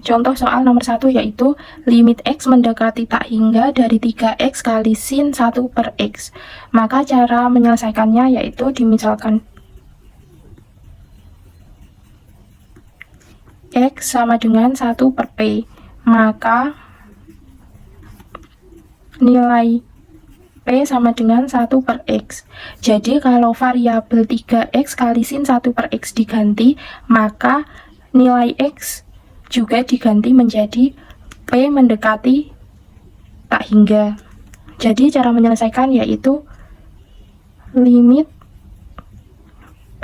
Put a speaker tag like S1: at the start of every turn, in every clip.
S1: Contoh soal nomor 1 yaitu limit X mendekati tak hingga dari 3X kali sin 1 per X. Maka cara menyelesaikannya yaitu dimisalkan X sama dengan 1 per P. Maka nilai P sama dengan 1 per X. Jadi kalau variabel 3X kali sin 1 per X diganti, maka nilai X juga diganti menjadi P mendekati tak hingga. Jadi cara menyelesaikan yaitu limit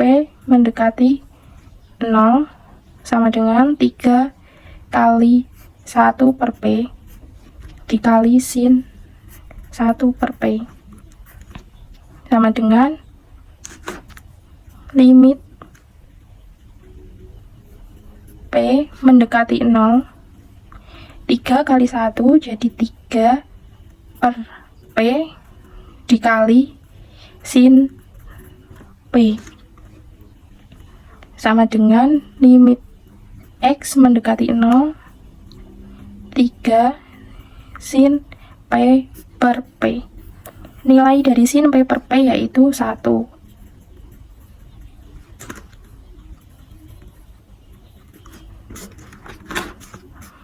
S1: P mendekati 0 sama dengan 3 kali 1 per P dikali sin 1 per P sama dengan limit P mendekati 0, 3 kali 1 jadi 3 per P dikali sin P sama dengan limit X mendekati 0, 3 sin P per P. Nilai dari sin P per P yaitu 1.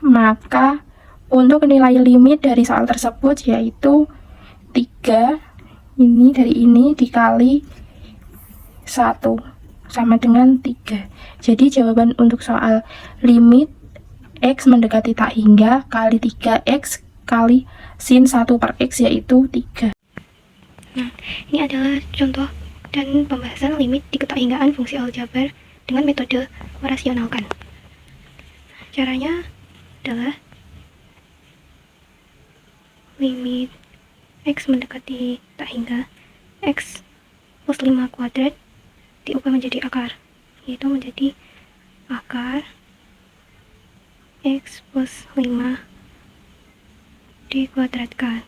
S1: Maka untuk nilai limit dari soal tersebut yaitu 3 ini dari ini dikali 1 sama dengan 3. Jadi jawaban untuk soal limit X mendekati tak hingga kali 3X kali sin 1 per X yaitu 3.
S2: Nah, ini adalah contoh dan pembahasan limit di ketakhinggaan fungsi aljabar dengan metode merasionalkan. Caranya adalah limit X mendekati tak hingga X plus 5 kuadrat diubah menjadi akar, yaitu menjadi akar X plus 5 dikuadratkan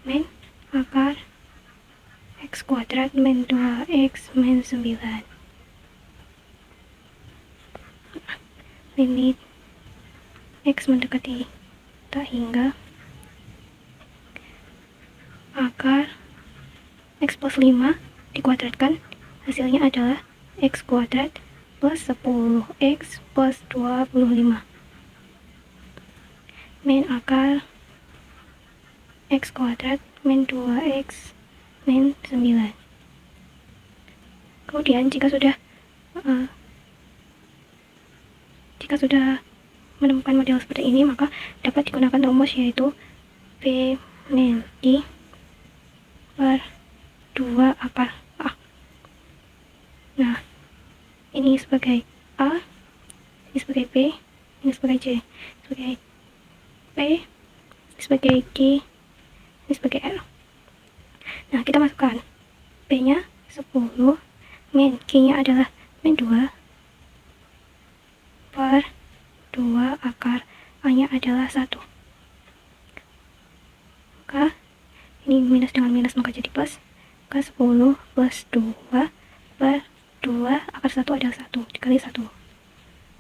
S2: min akar X kuadrat min 2X min 9. Limit X mendekati tak hingga akar X plus 5 dikuadratkan, hasilnya adalah X kuadrat plus 10X plus 25 min akar X kuadrat min 2X min 9. Kemudian jika sudah menemukan model seperti ini, maka dapat digunakan rumus yaitu P min I per 2 akar A. Nah, ini sebagai A, ini sebagai B, ini sebagai C, sebagai P, ini sebagai G, ini sebagai R. Nah, kita masukkan P nya 10 min G nya adalah min 2 per 2 akar A nya adalah 1. Maka ini minus dengan minus maka jadi plus, maka 10 plus 2 per 2 akar 1 adalah 1 dikali 1. 10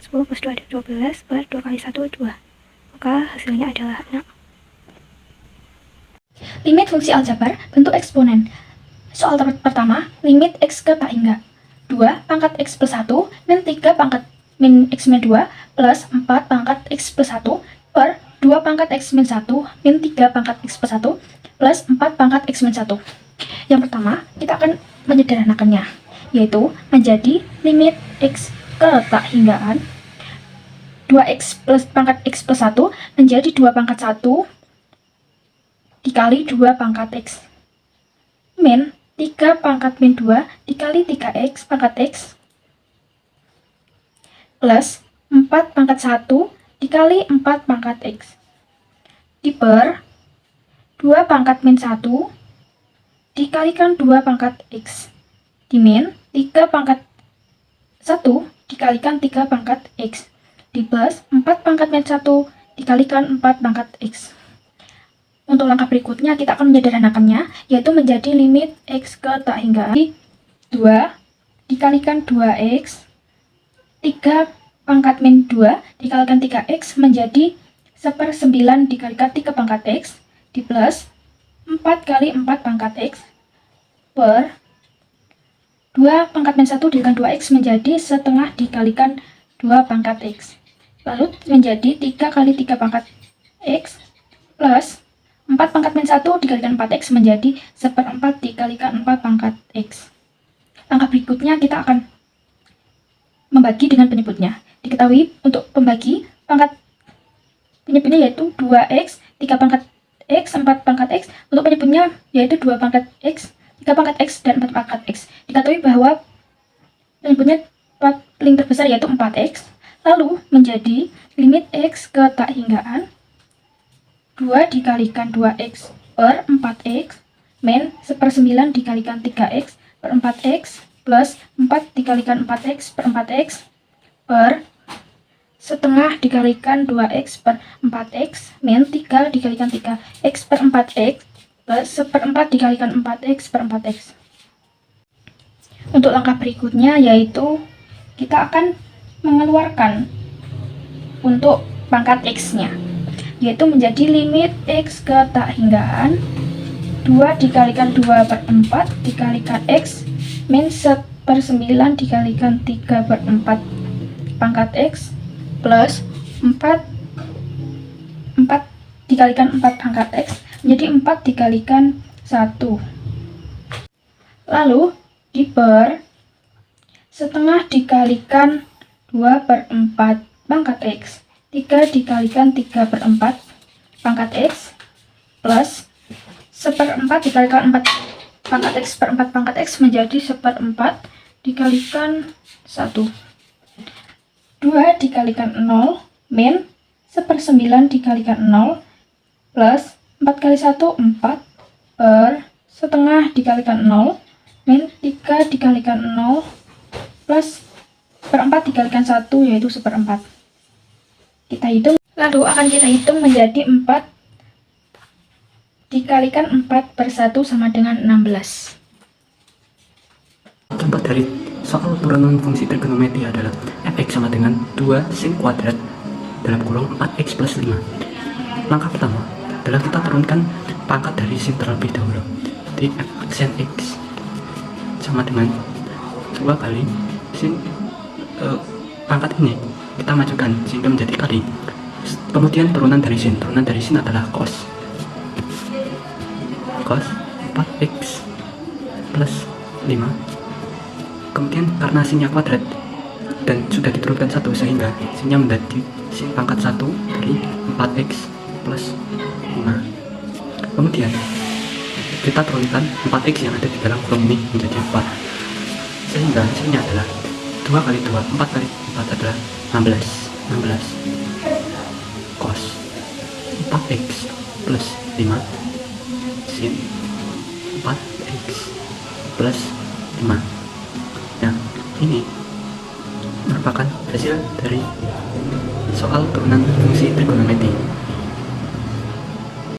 S2: plus 2 adalah 12 per 2 kali 1 2, maka hasilnya adalah 6.
S3: Limit fungsi aljabar bentuk eksponen. Soal pertama, limit X ke tak hingga 2 pangkat X plus 1 min 3 pangkat min X min 2 plus 4 pangkat X plus 1 per 2 pangkat X min 1 min 3 pangkat X plus 1 plus 4 pangkat X min 1. Yang pertama, kita akan menyederhanakannya, yaitu menjadi limit X ke tak hinggaan 2X plus pangkat X plus 1 menjadi 2 pangkat 1 dikali 2 pangkat X min 3 pangkat min 2 dikali 3X pangkat X plus 4 pangkat 1 dikali 4 pangkat X diper 2 pangkat min 1 dikalikan 2 pangkat X dimin 3 pangkat 1 dikalikan 3 pangkat X di plus 4 pangkat min 1 dikalikan 4 pangkat X. Untuk langkah berikutnya kita akan menyederhanakannya, yaitu menjadi limit X ke tak hinggaan 2 dikalikan 2X 3 pangkat min 2 dikalikan 3x menjadi 1/9 dikalikan 3 pangkat x di plus 4 kali 4 pangkat x per 2 pangkat min 1 dikalikan 2x menjadi setengah dikalikan 2 pangkat x. Lalu menjadi 3 kali 3 pangkat x plus 4 pangkat min 1 dikalikan 4x menjadi 1/4 dikalikan 4 pangkat x. Langkah berikutnya kita akan membagi dengan penyebutnya. Diketahui untuk pembagi pangkat penyebutnya yaitu 2x, 3 pangkat x, 4 pangkat x. Untuk penyebutnya yaitu 2 pangkat x, 3 pangkat x, dan 4 pangkat x. Diketahui bahwa penyebutnya paling terbesar yaitu 4x. Lalu menjadi limit x ke tak hinggaan 2 dikalikan 2x per 4x min 1/9 dikalikan 3x per 4x plus 4 dikalikan 4x per 4x per setengah dikalikan 2x per 4x min 3 dikalikan 3x per 4x plus 1/4 dikalikan 4x per 4x. Untuk langkah berikutnya yaitu kita akan mengeluarkan untuk pangkat x-nya, yaitu menjadi limit x ke tak hinggaan 2 dikalikan 2 per 4 dikalikan x min 1/9 dikalikan 3 per 4 pangkat x plus 4 dikalikan 4 pangkat x menjadi 4 dikalikan 1. Lalu di per setengah dikalikan 2 per 4 pangkat x 3 dikalikan 3 per 4 pangkat x plus 1/4 dikalikan 4 pangkat x per 4 pangkat x menjadi 1/4 dikalikan 1. 2 dikalikan 0 min 1/9 dikalikan 0 plus 4 kali 1 4 per setengah dikalikan 0 min 3 dikalikan 0 plus per 4 dikalikan 1 yaitu 1/4. Kita hitung, lalu akan kita hitung menjadi 4 dikalikan 4 per 1 sama dengan 16.
S4: Contoh dari soal turunan fungsi trigonometri adalah fx sama dengan 2 sin kuadrat dalam kurung 4x plus 5. Langkah pertama adalah kita turunkan pangkat dari sin terlebih dahulu. Jadi f sin x sama dengan 2 kali sin pangkat ini kita majukan sehingga menjadi kali. Kemudian turunan dari sin adalah cos 4x plus 5. Kemudian karena sinnya kuadrat dan sudah diturunkan 1 sehingga sinnya menjadi sin pangkat 1 dari 4x plus 5. Kemudian kita turunkan 4x yang ada di dalam kurung ini menjadi 4 sehingga sinnya adalah 2 kali 2, 4 kali 4 adalah 16 cos 4x plus 5 sin 4x plus 5. Nah, ini merupakan hasil dari soal turunan fungsi trigonometri.